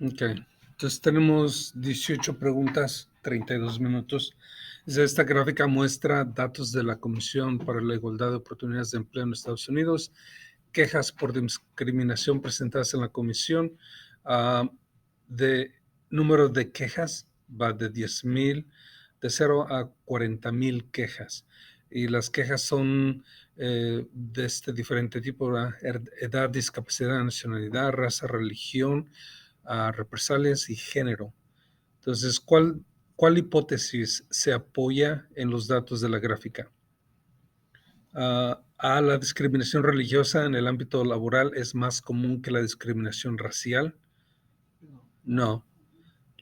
Ok, entonces tenemos 18 preguntas, 32 minutos. Esta gráfica muestra datos de la Comisión para la Igualdad de Oportunidades de Empleo en Estados Unidos, quejas por discriminación presentadas en la Comisión. De número de quejas va de 10,000, de 0 a 40,000 quejas. Y las quejas son de este diferente tipo: edad, discapacidad, nacionalidad, raza, religión, represalias y género. Entonces, ¿cuál hipótesis se apoya en los datos de la gráfica? A, la discriminación religiosa en el ámbito laboral es más común que la discriminación racial. No.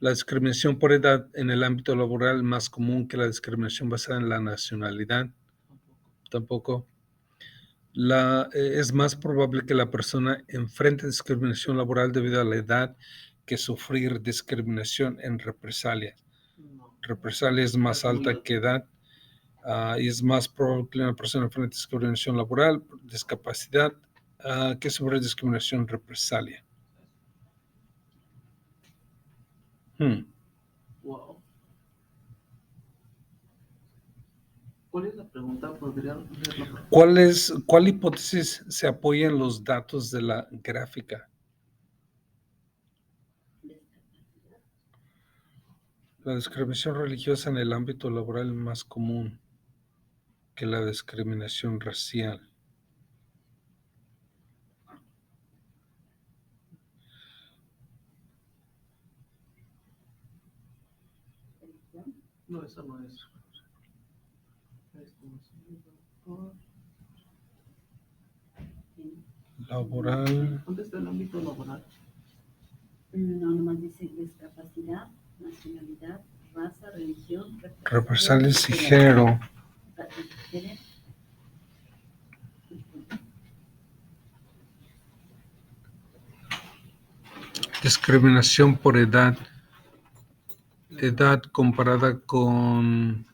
La discriminación por edad en el ámbito laboral es más común que la discriminación basada en la nacionalidad. Tampoco. Es más probable que la persona enfrente discriminación laboral debido a la edad que sufrir discriminación en represalia. Represalia es más alta que edad. Y es más probable que una persona enfrente discriminación laboral, discapacidad, que sufrir discriminación en represalia. Wow. ¿Cuál es la pregunta? ¿Podría leerla? ¿Cuál hipótesis se apoya en los datos de la gráfica? La discriminación religiosa en el ámbito laboral es más común que la discriminación racial. No, esa no es. Laboral. ¿Dónde está el ámbito laboral? No, nomás dice discapacidad, nacionalidad, raza, religión, Represalias y género. Discriminación por edad. Edad comparada con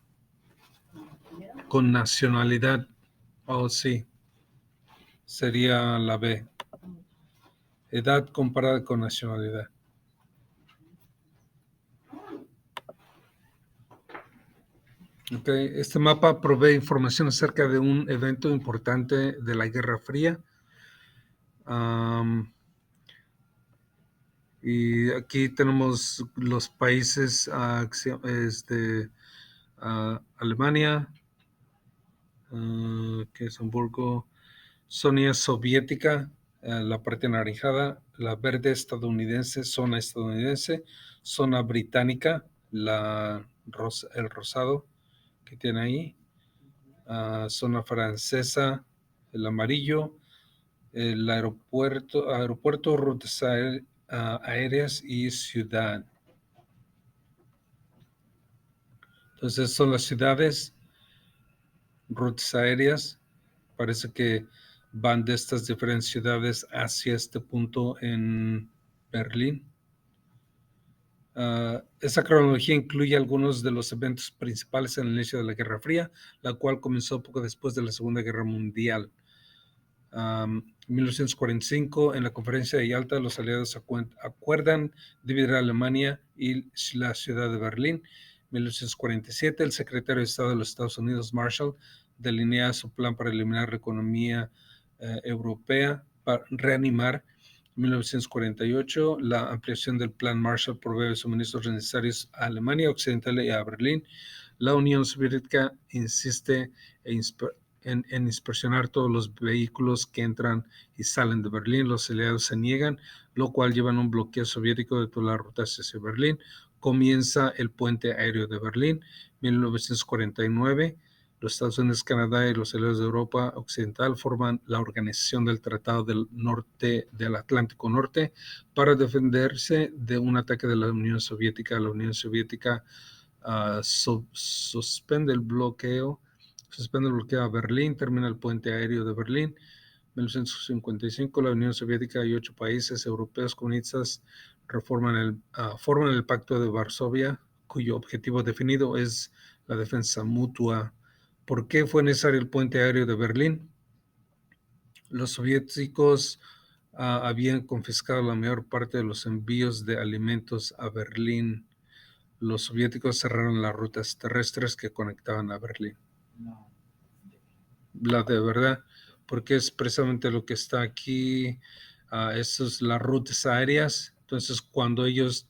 nacionalidad. Oh, sí. Sería la B. Edad comparada con nacionalidad. Okay. Este mapa provee información acerca de un evento importante de la Guerra Fría. Y aquí tenemos los países Alemania, que es Hamburgo, zona soviética, la parte anaranjada, la verde estadounidense, zona británica, el rosado que tiene ahí, zona francesa, el amarillo, el aeropuerto, rutas aéreas y ciudad. Entonces son las ciudades, rutas aéreas. Parece que van de estas diferentes ciudades hacia este punto en Berlín. Esa cronología incluye algunos de los eventos principales en el inicio de la Guerra Fría, la cual comenzó poco después de la Segunda Guerra Mundial. En 1945, en la conferencia de Yalta, los aliados acuerdan dividir a Alemania y la ciudad de Berlín. En 1947, el secretario de Estado de los Estados Unidos, Marshall, delinea su plan para eliminar la economía europea, para reanimar. En 1948, la ampliación del Plan Marshall provee suministros necesarios a Alemania Occidental y a Berlín. La Unión Soviética insiste en inspeccionar todos los vehículos que entran y salen de Berlín. Los aliados se niegan, lo cual lleva a un bloqueo soviético de todas las rutas hacia Berlín. Comienza el puente aéreo de Berlín. 1949, los Estados Unidos, Canadá y los aliados de Europa Occidental forman la Organización del Tratado del Atlántico Norte para defenderse de un ataque de la Unión Soviética. La Unión Soviética suspende el bloqueo a Berlín, termina el puente aéreo de Berlín. En 1955, la Unión Soviética y 8 países europeos comunistas forman el Pacto de Varsovia, cuyo objetivo definido es la defensa mutua. ¿Por qué fue necesario el puente aéreo de Berlín? Los soviéticos habían confiscado la mayor parte de los envíos de alimentos a Berlín. Los soviéticos cerraron las rutas terrestres que conectaban a Berlín. No. La de verdad, porque es precisamente lo que está aquí. Esas son las rutas aéreas. Entonces, cuando ellos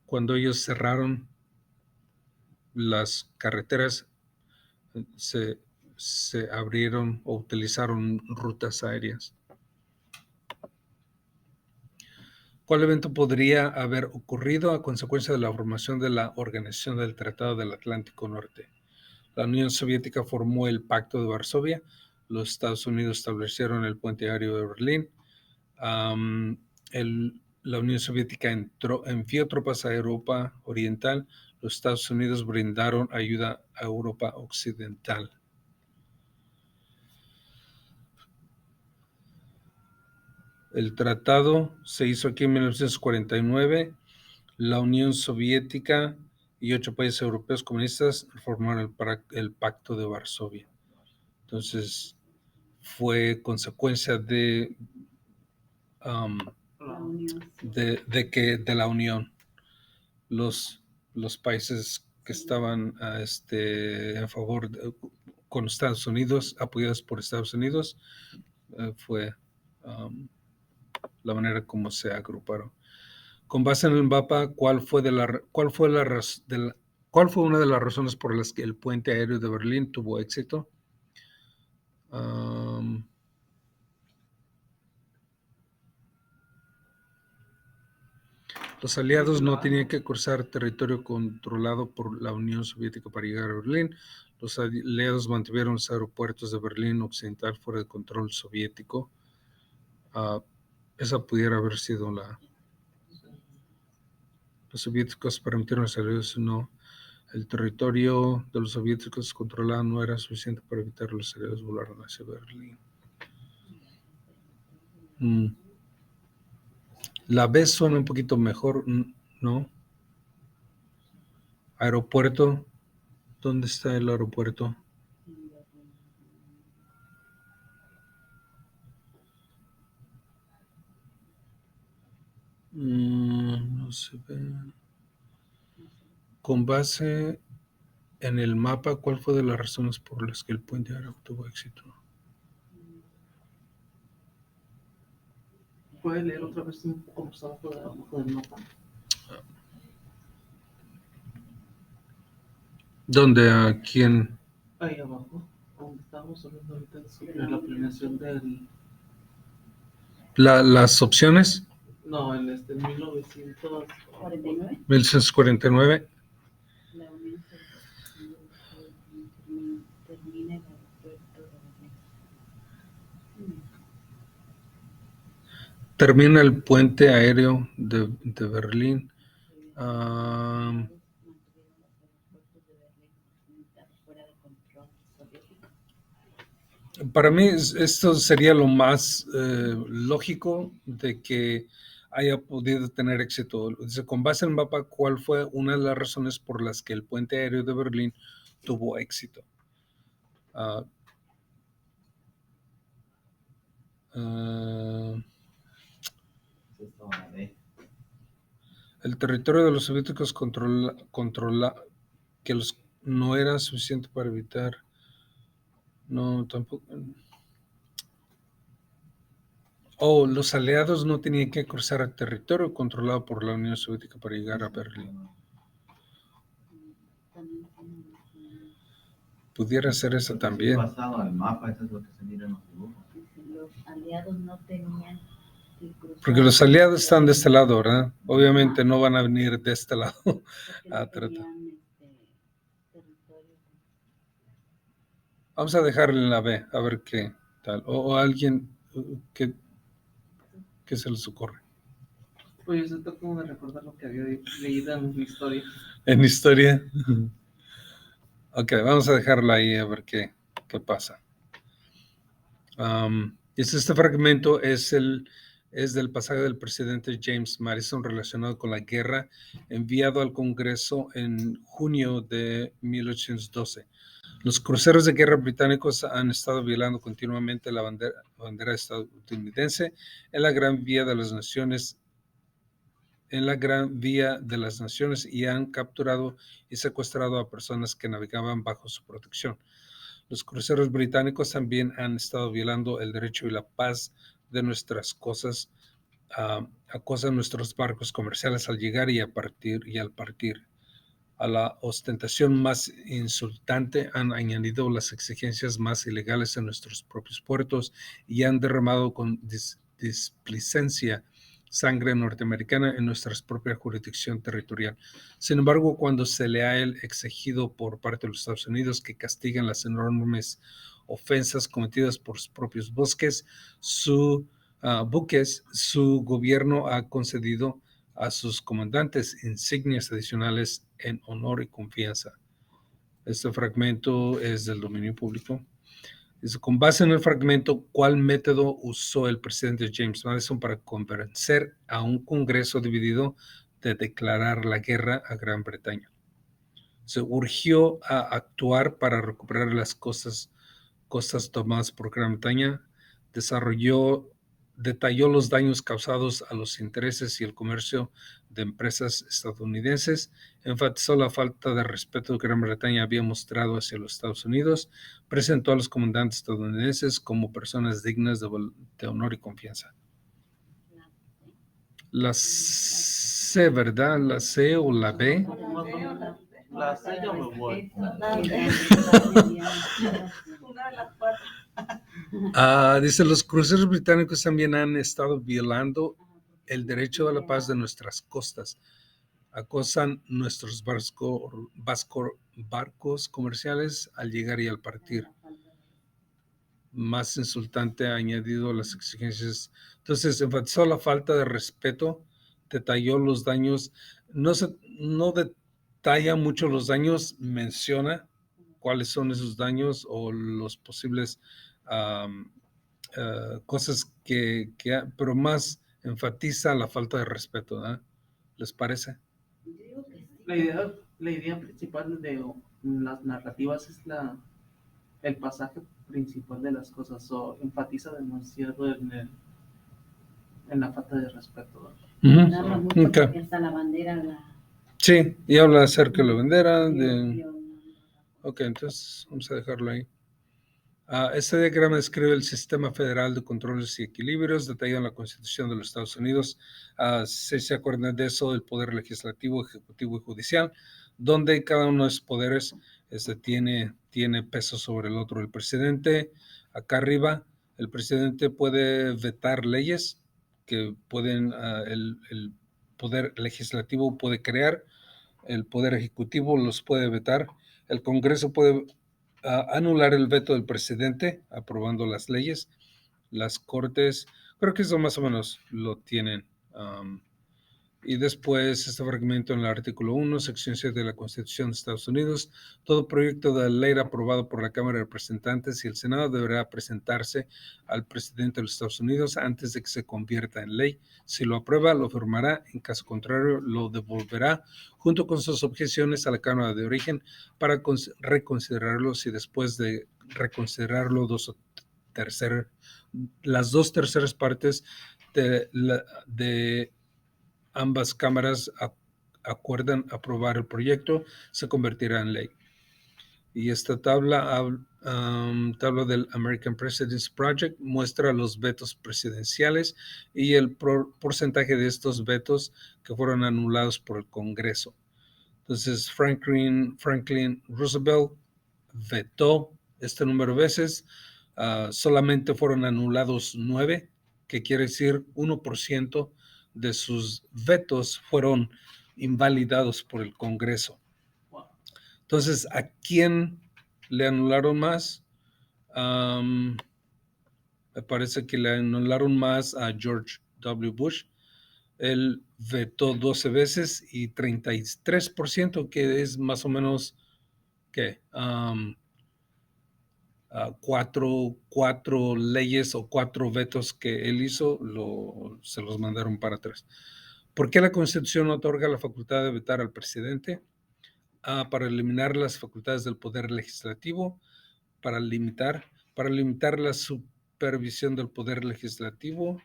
cuando ellos cerraron las carreteras, se abrieron o utilizaron rutas aéreas. ¿Cuál evento podría haber ocurrido a consecuencia de la formación de la Organización del Tratado del Atlántico Norte? La Unión Soviética formó el Pacto de Varsovia. Los Estados Unidos establecieron el puente aéreo de Berlín. La Unión Soviética envió tropas a Europa Oriental. Los Estados Unidos brindaron ayuda a Europa Occidental. El tratado se hizo aquí en 1949. La Unión Soviética y 8 países europeos comunistas formaron el Pacto de Varsovia. Entonces, fue consecuencia de La unión. de la Unión. Los países que estaban en favor con Estados Unidos, apoyados por Estados Unidos, fue la manera como se agruparon. Con base en el mapa, ¿cuál fue una de las razones por las que el puente aéreo de Berlín tuvo éxito? Los aliados no tenían que cruzar territorio controlado por la Unión Soviética para llegar a Berlín. Los aliados mantuvieron los aeropuertos de Berlín Occidental fuera de control soviético. Esa pudiera haber sido la... Los soviéticos permitieron los aliados, no. El territorio de los soviéticos controlado no era suficiente para evitar que los aliados volaran hacia Berlín. La B suena un poquito mejor, ¿no? Aeropuerto. ¿Dónde está el aeropuerto? No se ve. Con base en el mapa, ¿cuál fue de las razones por las que el puente aéreo tuvo éxito? ¿Puede leer otra vez un poco más abajo del mapa? ¿Dónde? ¿A quién? Ahí abajo, donde estamos hablando ahorita sobre la planeación del... ¿Las opciones? No, en 1949. 1949. La Unión Soviética termina el aeropuerto de Berlín. Termina el puente aéreo de Berlín. Para mí esto sería lo más lógico de que haya podido tener éxito. Dice, con base en el mapa, ¿cuál fue una de las razones por las que el puente aéreo de Berlín tuvo éxito? El territorio de los soviéticos controla que no era suficiente para evitar. No, tampoco. Los aliados no tenían que cruzar el territorio controlado por la Unión Soviética para llegar a Berlín. Pudiera ser eso también. Pasado al mapa, eso es lo que se mira en los dibujos. Los aliados no tenían que cruzar. Porque los aliados están de este lado, ¿verdad? Obviamente no van a venir de este lado a tratar. Vamos a dejarle en la B, a ver qué tal. O alguien que se les ocurre. Oye, se trata como de recordar lo que había leído en mi historia. ¿En historia? Ok, vamos a dejarla ahí a ver qué pasa. Este fragmento es del pasaje del presidente James Madison relacionado con la guerra, enviado al Congreso en junio de 1812. Los cruceros de guerra británicos han estado violando continuamente la bandera estadounidense en la Gran Vía de las Naciones y han capturado y secuestrado a personas que navegaban bajo su protección. Los cruceros británicos también han estado violando el derecho y la paz de nuestras cosas, acosan nuestros barcos comerciales al llegar y al partir. A la ostentación más insultante han añadido las exigencias más ilegales en nuestros propios puertos y han derramado con displicencia sangre norteamericana en nuestra propia jurisdicción territorial. Sin embargo, cuando se le ha exigido por parte de los Estados Unidos que castiguen las enormes ofensas cometidas por sus propios buques, su gobierno ha concedido a sus comandantes insignias adicionales en honor y confianza. Este fragmento es del dominio público. Dice, con base en el fragmento, ¿cuál método usó el presidente James Madison para convencer a un Congreso dividido de declarar la guerra a Gran Bretaña? Se urgió a actuar para recuperar las costas tomadas por Gran Bretaña, detalló los daños causados a los intereses y el comercio de empresas estadounidenses, enfatizó la falta de respeto que Gran Bretaña había mostrado hacia los Estados Unidos, presentó a los comandantes estadounidenses como personas dignas de honor y confianza. La C, ¿verdad? La C o la B. La C yo me voy. Una de las cuatro. Dice, los cruceros británicos también han estado violando el derecho a la paz de nuestras costas. Acosan nuestros barcos comerciales al llegar y al partir. Más insultante ha añadido las exigencias. Entonces, enfatizó la falta de respeto, detalló los daños. No detalla mucho los daños, menciona cuáles son esos daños o los posibles cosas pero más enfatiza la falta de respeto, ¿no? ¿Les parece? La idea principal de las narrativas es el pasaje principal de las cosas, o enfatiza demasiado en la falta de respeto. Narra mucho Okay. porque hasta la bandera Sí, y habla acerca de la bandera. de... Ok, entonces vamos a dejarlo ahí. Este diagrama describe el sistema federal de controles y equilibrios detallado en la Constitución de los Estados Unidos. Si se acuerdan de eso, el poder legislativo, ejecutivo y judicial, donde cada uno de esos poderes tiene peso sobre el otro. El presidente, acá arriba, el presidente puede vetar leyes que pueden, el poder legislativo puede crear, el poder ejecutivo los puede vetar, el Congreso puede anular el veto del presidente aprobando las leyes. Las cortes, creo que eso más o menos lo tienen. Y después este fragmento en el artículo 1, sección 7 de la Constitución de Estados Unidos. Todo proyecto de ley aprobado por la Cámara de Representantes y el Senado deberá presentarse al presidente de los Estados Unidos antes de que se convierta en ley. Si lo aprueba, lo firmará. En caso contrario, lo devolverá junto con sus objeciones a la Cámara de Origen para reconsiderarlo. Si después de reconsiderarlo las dos terceras partes de ambas cámaras acuerdan aprobar el proyecto, se convertirá en ley. Y esta tabla del American President's Project muestra los vetos presidenciales y el porcentaje de estos vetos que fueron anulados por el Congreso. Entonces, Franklin Roosevelt vetó este número de veces. Solamente fueron anulados 9, que quiere decir 1% de sus vetos fueron invalidados por el Congreso. Entonces, ¿a quién le anularon más? Me parece que le anularon más a George W. Bush. Él vetó 12 veces y 33%, que es más o menos, ¿qué? Cuatro leyes o 4 vetos que él hizo, se los mandaron para atrás. ¿Por qué la Constitución otorga la facultad de vetar al presidente? para eliminar las facultades del Poder Legislativo, para limitar la supervisión del Poder Legislativo,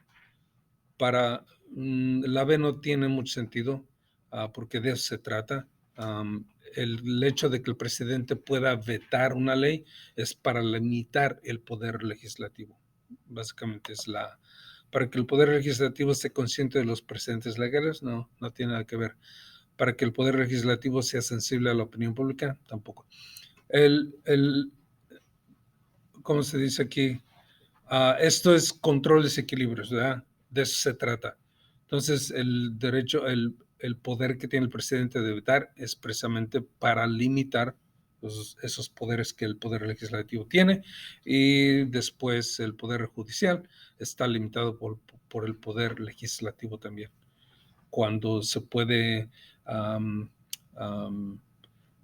la B no tiene mucho sentido, porque de eso se trata. El hecho de que el presidente pueda vetar una ley es para limitar el Poder Legislativo. Básicamente para que el Poder Legislativo esté consciente de los precedentes legales, no tiene nada que ver. Para que el Poder Legislativo sea sensible a la opinión pública, tampoco. ¿Cómo se dice aquí? Esto es control de desequilibrios, ¿verdad? De eso se trata. Entonces, el poder que tiene el presidente de vetar es precisamente para limitar esos poderes que el Poder Legislativo tiene, y después el Poder Judicial está limitado por el Poder Legislativo también. Cuando se puede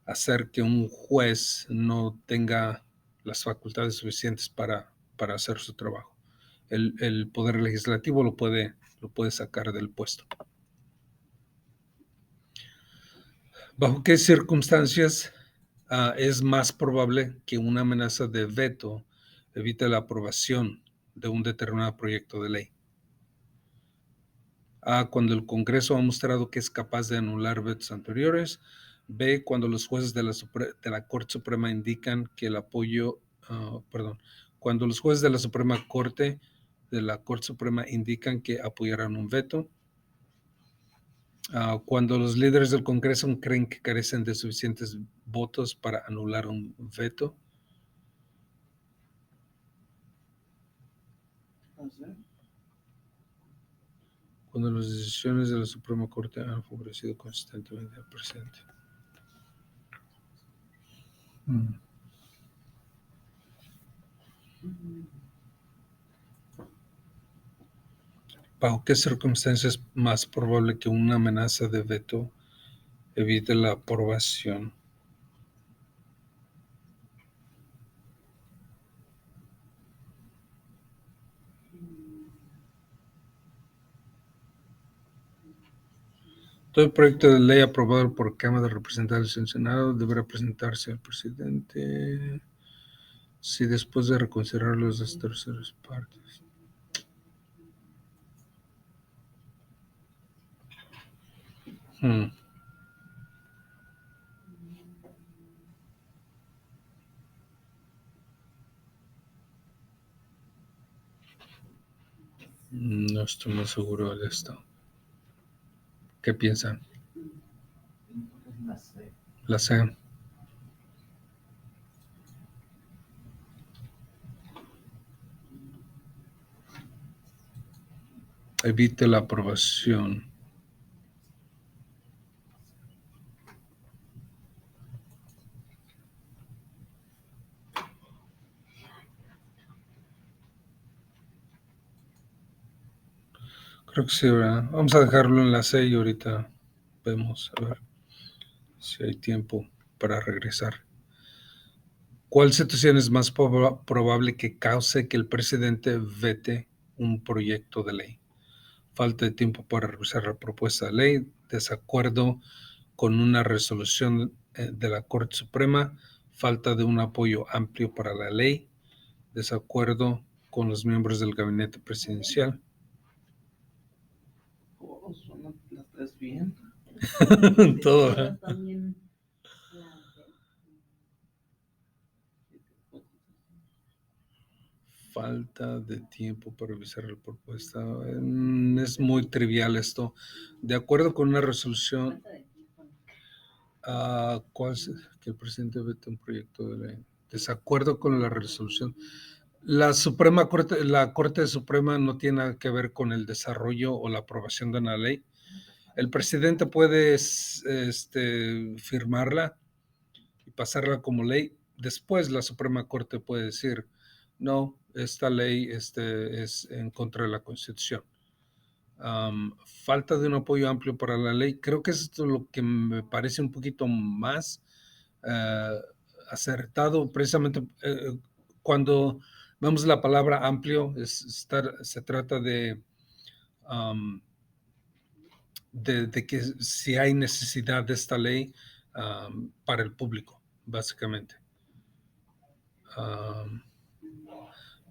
hacer que un juez no tenga las facultades suficientes para hacer su trabajo. El Poder Legislativo lo puede sacar del puesto. ¿Bajo qué circunstancias es más probable que una amenaza de veto evite la aprobación de un determinado proyecto de ley? A, cuando el Congreso ha mostrado que es capaz de anular vetos anteriores. B, cuando los jueces de la Corte Suprema indican que el apoyo, cuando los jueces de la Suprema Corte Suprema indican que apoyarán un veto. Cuando los líderes del Congreso creen que carecen de suficientes votos para anular un veto. No sé. Cuando las decisiones de la Suprema Corte han favorecido consistentemente al presidente. ¿Bajo qué circunstancias es más probable que una amenaza de veto evite la aprobación? Todo proyecto de ley aprobado por Cámara de Representantes y el Senado deberá presentarse al presidente si después de reconsiderar las terceras partes. No estoy muy seguro de esto. ¿Qué piensan? La C. La C. Evite la aprobación. Creo que sí, ¿verdad? Vamos a dejarlo en la C y ahorita vemos, a ver si hay tiempo para regresar. ¿Cuál situación es más probable que cause que el presidente vete un proyecto de ley? Falta de tiempo para revisar la propuesta de ley, desacuerdo con una resolución de la Corte Suprema, falta de un apoyo amplio para la ley, desacuerdo con los miembros del gabinete presidencial. Oh, son las tres bien. Todo. Todos también la C. Falta de tiempo para revisar la propuesta. Es muy trivial esto. De acuerdo con una resolución, Falta de tiempo. que el presidente vete un proyecto de ley. Desacuerdo con la resolución. La Corte Suprema no tiene nada que ver con el desarrollo o la aprobación de una ley. El presidente puede firmarla y pasarla como ley. Después la Suprema Corte puede decir, no, esta ley es en contra de la Constitución. Falta de un apoyo amplio para la ley. Creo que esto es lo que me parece un poquito más acertado, precisamente cuando vemos la palabra amplio, se trata de que si hay necesidad de esta ley, para el público, básicamente.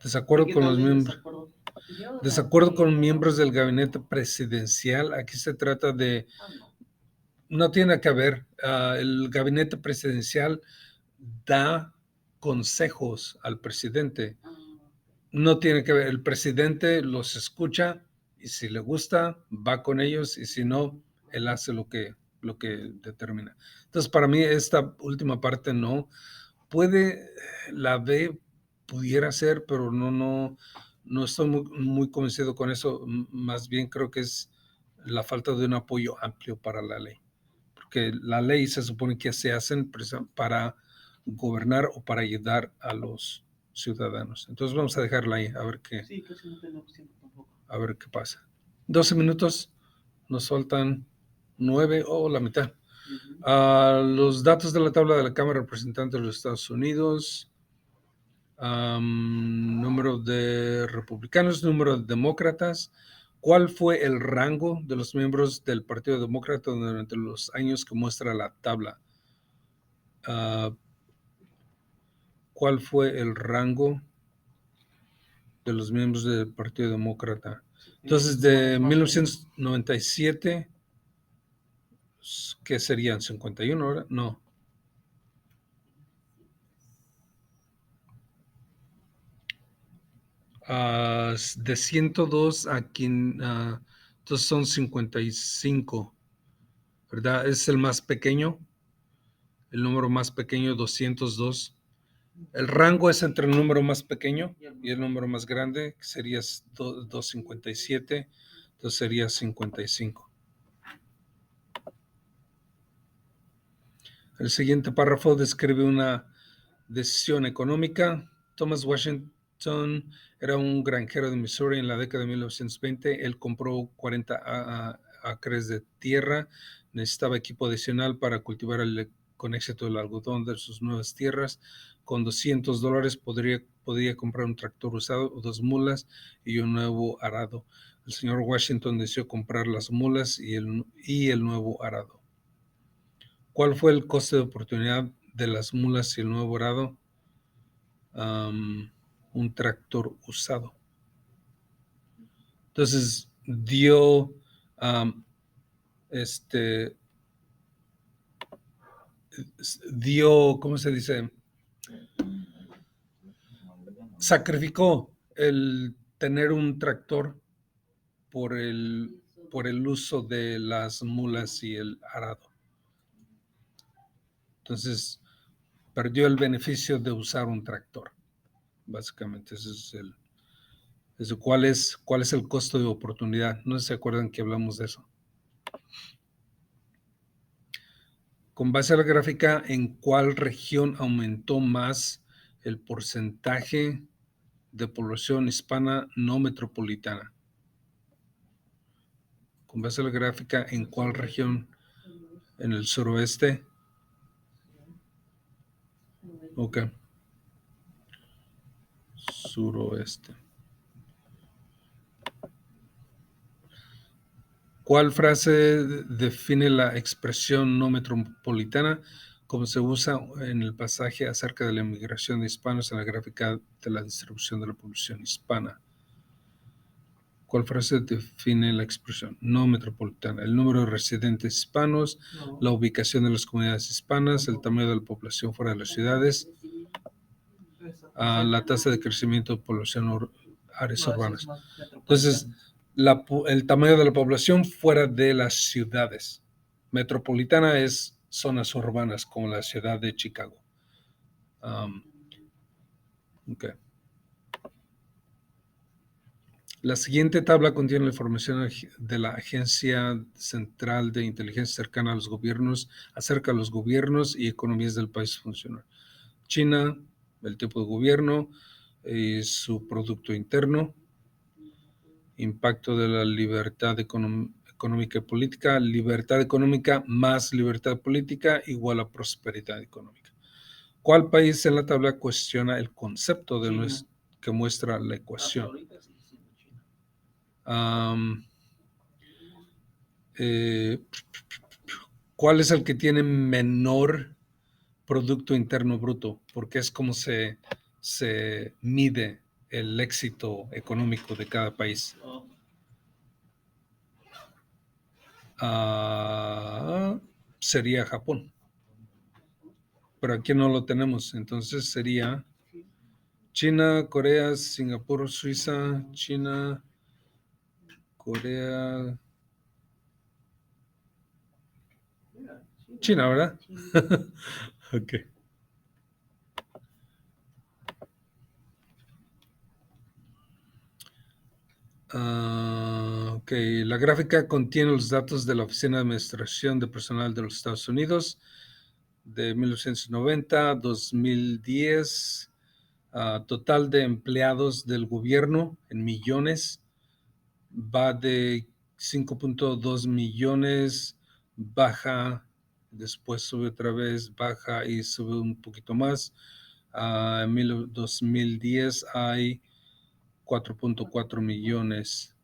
Desacuerdo ¿Qué con tal los de miembros. desacuerdo? Desacuerdo con miembros del gabinete presidencial. Aquí se trata de, no tiene que ver, el gabinete presidencial da consejos al presidente. No tiene que ver, el presidente los escucha y si le gusta, va con ellos y si no, él hace lo que determina. Entonces, para mí, esta última parte no. La B pudiera ser, pero no estoy muy convencido con eso. Más bien creo que es la falta de un apoyo amplio para la ley. Porque la ley se supone que se hacen para gobernar o para ayudar a los ciudadanos. Entonces vamos a dejarla ahí, a ver qué, Sí, casi no tenemos tiempo tampoco. a ver qué pasa. 12 minutos, nos faltan 9 o la mitad. Los datos de la tabla de la Cámara de Representantes de los Estados Unidos. Número de republicanos, número de demócratas. ¿Cuál fue el rango de los miembros del Partido Demócrata durante los años que muestra la tabla? ¿Cuál fue el rango de los miembros del Partido Demócrata? Entonces, de 1997, ¿qué serían? ¿51 ahora? No. De 102 a quien, entonces son 55, ¿verdad? Es el más pequeño, el número más pequeño, 202. El rango es entre el número más pequeño y el número más grande, que sería 257, entonces sería 55. El siguiente párrafo describe una decisión económica. Thomas Washington era un granjero de Missouri en la década de 1920. Él compró 40 acres de tierra. Necesitaba equipo adicional para cultivar con éxito el algodón de sus nuevas tierras. Con $200 podría comprar un tractor usado, 2 mulas y un nuevo arado. El señor Washington decidió comprar las mulas y el nuevo arado. ¿Cuál fue el coste de oportunidad de las mulas y el nuevo arado? Un tractor usado. Entonces dio ¿cómo se dice? Sacrificó el tener un tractor por el uso de las mulas y el arado. Entonces perdió el beneficio de usar un tractor. Básicamente ese es ¿cuál es el costo de oportunidad? No sé si se acuerdan que hablamos de eso. Con base a la gráfica, ¿en cuál región aumentó más el porcentaje de población hispana no metropolitana? Con base a la gráfica, ¿en cuál región? ¿En el suroeste? Ok. Suroeste. ¿Cuál frase define la expresión no metropolitana como se usa en el pasaje acerca de la inmigración de hispanos en la gráfica de la distribución de la población hispana? ¿Cuál frase define la expresión no metropolitana? El número de residentes hispanos, la ubicación de las comunidades hispanas, el tamaño de la población fuera de las ciudades, la tasa de crecimiento de población áreas urbanas. Entonces, el tamaño de la población fuera de las ciudades. Metropolitana es zonas urbanas como la ciudad de Chicago. Okay. La siguiente tabla contiene la información de la Agencia Central de Inteligencia cercana a los gobiernos, acerca de los gobiernos y economías del país funcional. China, el tipo de gobierno y su Producto Interno, impacto de la libertad económica y política, libertad económica más libertad política igual a prosperidad económica. ¿Cuál país en la tabla cuestiona el concepto que muestra la ecuación? ¿Cuál es el que tiene menor Producto Interno Bruto? Porque es como se mide el éxito económico de cada país. Oh, Sería Japón. Pero aquí no lo tenemos. Entonces sería China, Corea, Singapur, Suiza, China, Corea, mira, sí. China, ¿verdad? Ok. Ok, la gráfica contiene los datos de la Oficina de Administración de Personal de los Estados Unidos de 1990 a 2010. Total de empleados del gobierno en millones va de 5.2 millones, baja, después sube otra vez, baja y sube un poquito más. En 2010 hay 4.4 millones.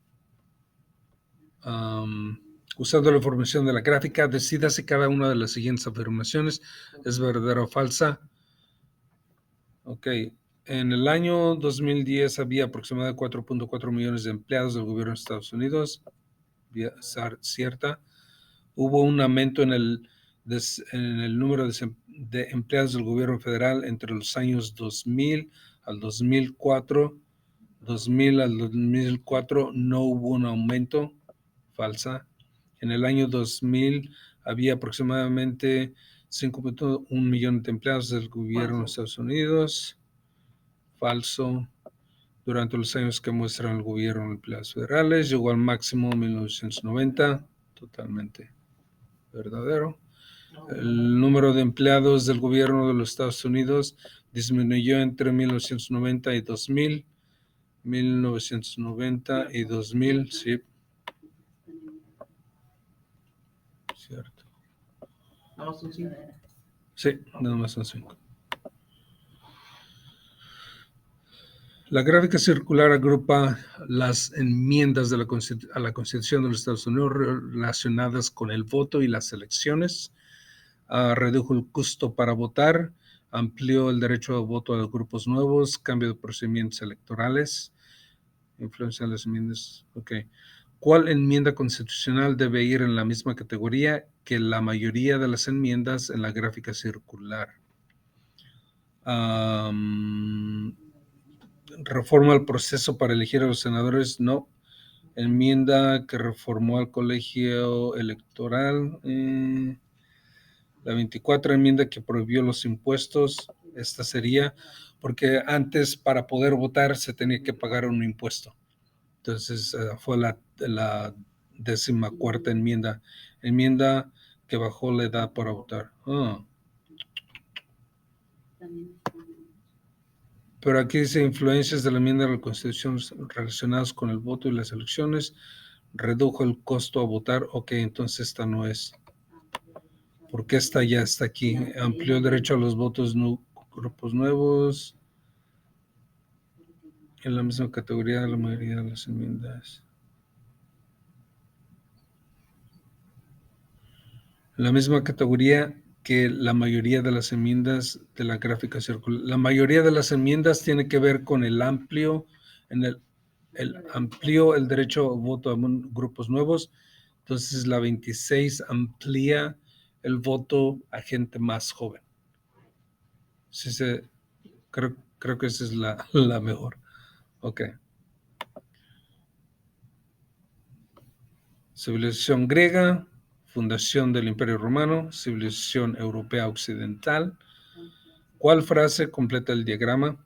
Usando la información de la gráfica, decida si cada una de las siguientes afirmaciones es verdadera o falsa. Ok. En el año 2010 había aproximadamente 4.4 millones de empleados del gobierno de Estados Unidos. Cierta. Hubo un aumento en el número de empleados del gobierno federal entre los años 2000 al 2004. 2000 al 2004 no hubo un aumento. Falsa. En el año 2000 había aproximadamente 5.1 millones de empleados del gobierno de Estados Unidos. Falso. Durante los años que muestran el gobierno de empleados federales, llegó al máximo en 1990. Totalmente verdadero. No, El número de empleados del gobierno de los Estados Unidos disminuyó entre 1990 y 2000. 1990 y 2000, sí. Cierto. nada más son 5. Sí, nada más son 5. La gráfica circular agrupa las enmiendas de a la Constitución de los Estados Unidos relacionadas con el voto y las elecciones. Redujo el costo para votar, amplió el derecho a voto a los grupos nuevos, cambio de procedimientos electorales, influencia de las enmiendas. Ok. ¿Cuál enmienda constitucional debe ir en la misma categoría que la mayoría de las enmiendas en la gráfica circular? Reforma al proceso para elegir a los senadores, no. Enmienda que reformó al colegio electoral, la 24 enmienda que prohibió los impuestos, esta sería, porque antes para poder votar se tenía que pagar un impuesto. Entonces fue la 14ª enmienda que bajó la edad para votar. Pero aquí dice influencias de la enmienda de la Constitución relacionadas con el voto y las elecciones, redujo el costo a votar. Ok, entonces esta no es. Porque esta ya está aquí. Amplió el derecho a los votos, grupos nuevos. En la misma categoría de la mayoría de las enmiendas. En la misma categoría que la mayoría de las enmiendas de la gráfica circular. La mayoría de las enmiendas tiene que ver con el amplio, amplió el derecho a voto a grupos nuevos. Entonces la 26 amplía el voto a gente más joven. Sí, creo que esa es la mejor. Ok. Civilización griega, fundación del Imperio Romano, civilización europea occidental. ¿Cuál frase completa el diagrama?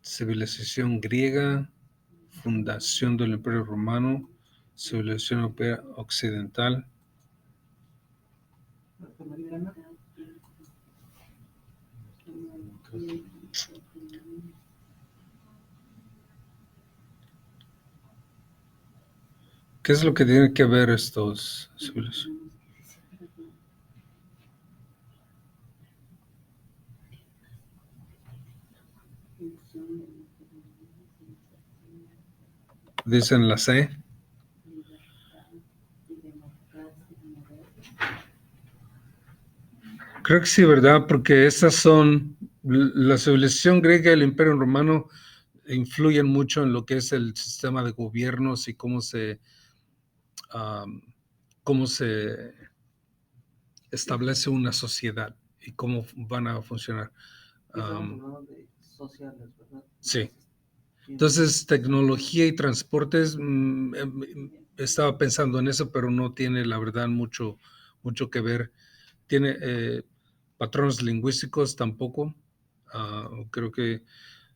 Civilización griega, fundación del Imperio Romano, civilización europea occidental. ¿Qué es lo que tienen que ver estos civilizaciones? Dicen la C. Creo que sí, ¿verdad? Porque estas son, la civilización griega y el imperio romano influyen mucho en lo que es el sistema de gobiernos y um, cómo se establece una sociedad y cómo van a funcionar. Y estamos Um, hablando de sociales, ¿verdad? sí. Sí. Entonces, tecnología y transportes, estaba pensando en eso, pero no tiene, la verdad, mucho que ver. Tiene patrones lingüísticos tampoco. Creo que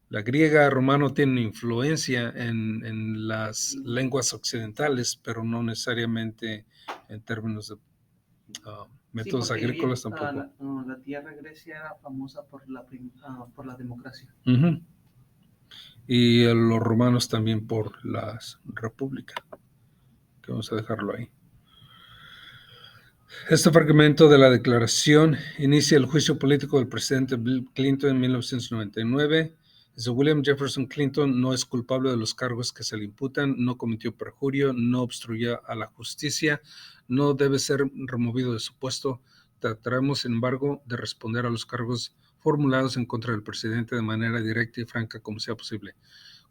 la griega, romano tienen influencia en las lenguas occidentales, pero no necesariamente en términos de Sí, métodos porque agrícolas tampoco. la tierra Grecia era famosa por la democracia. Ujú. Y los romanos también por la república, que vamos a dejarlo ahí. Este fragmento de la declaración inicia el juicio político del presidente Bill Clinton en 1999. Dice: William Jefferson Clinton no es culpable de los cargos que se le imputan, no cometió perjurio, no obstruyó a la justicia, no debe ser removido de su puesto. Trataremos, sin embargo, de responder a los cargos formulados en contra del presidente de manera directa y franca como sea posible.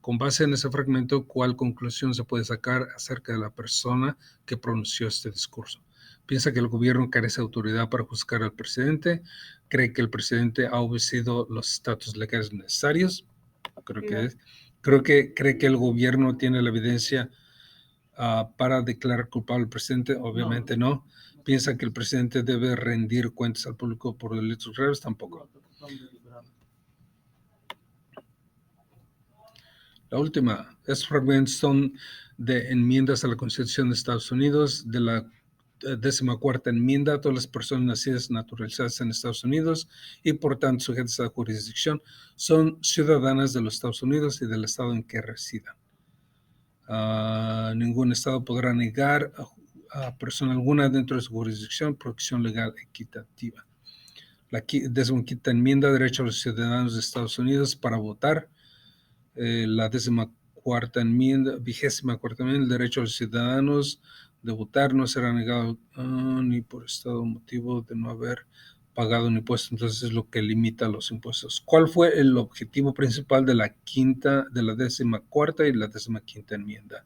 Con base en ese fragmento, ¿cuál conclusión se puede sacar acerca de la persona que pronunció este discurso? ¿Piensa que el gobierno carece de autoridad para juzgar al presidente? ¿Cree que el presidente ha obedecido los estatus legales necesarios? Creo que cree que el gobierno tiene la evidencia para declarar culpable al presidente. Obviamente no. ¿Piensa que el presidente debe rendir cuentas al público por delitos graves? Tampoco. La última, estos fragmentos son de enmiendas a la Constitución de Estados Unidos, de la 14ª enmienda. Todas las personas nacidas naturalizadas en Estados Unidos y por tanto sujetas a jurisdicción son ciudadanas de los Estados Unidos y del estado en que residan. Ningún estado podrá negar a persona alguna dentro de su jurisdicción protección legal equitativa. La 15ª enmienda, derecho a los ciudadanos de Estados Unidos para votar. La 14ª enmienda, 24ª enmienda, el derecho a los ciudadanos de votar no será negado ni por estado o motivo de no haber pagado un impuesto. Entonces es lo que limita los impuestos. ¿Cuál fue el objetivo principal de la 14ª y la 15ª enmienda?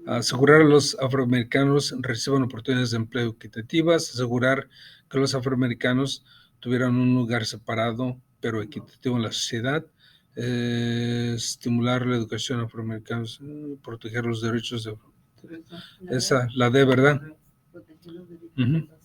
Asegurar a los afroamericanos reciban oportunidades de empleo equitativas, asegurar que los afroamericanos tuvieran un lugar separado pero equitativo en la sociedad, estimular la educación afroamericana, proteger los derechos de... Esa, la D, ¿verdad? Proteger los derechos Ujú. de los